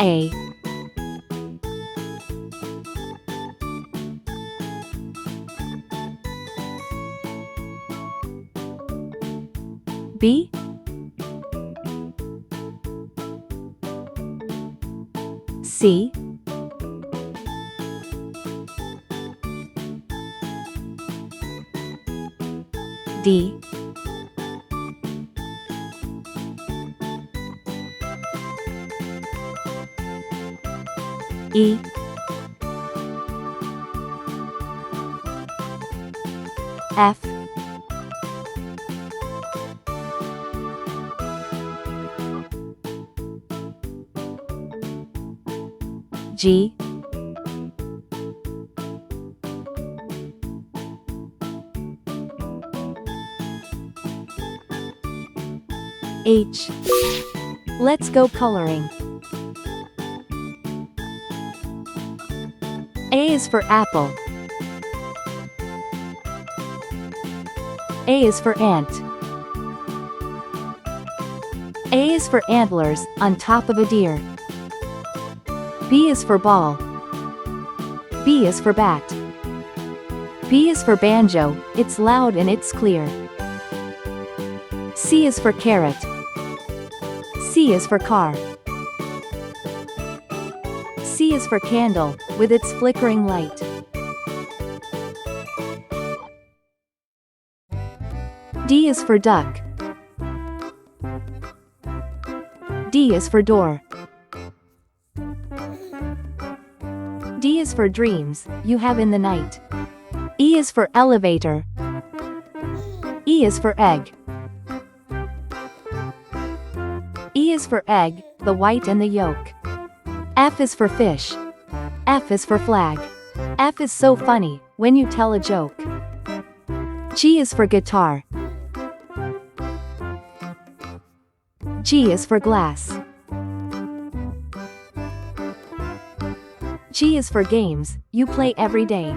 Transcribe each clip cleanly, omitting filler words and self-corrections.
A, B, C, D, E, F, G, H. Let's go coloring. A is for apple. A is for ant. A is for antlers, on top of a deer. B is for ball. B is for bat. B is for banjo, it's loud and it's clear. C is for carrot. C is for car. C is for candle, with its flickering light. D is for duck. D is for door. D is for dreams, you have in the night. E is for elevator. E is for egg. E is for egg, the white and the yolk. F is for fish. F is for flag. F is so funny, when you tell a joke. G is for guitar. G is for glass. G is for games, you play every day.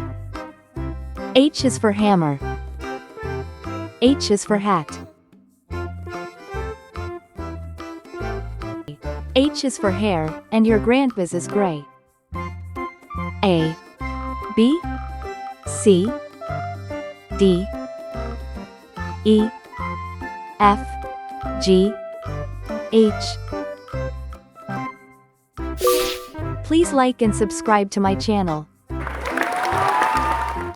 H is for hammer. H is for hat. H is for hair, and your grandpa's is gray. A, B, C, D, E, F, G, H. Please like and subscribe to my channel.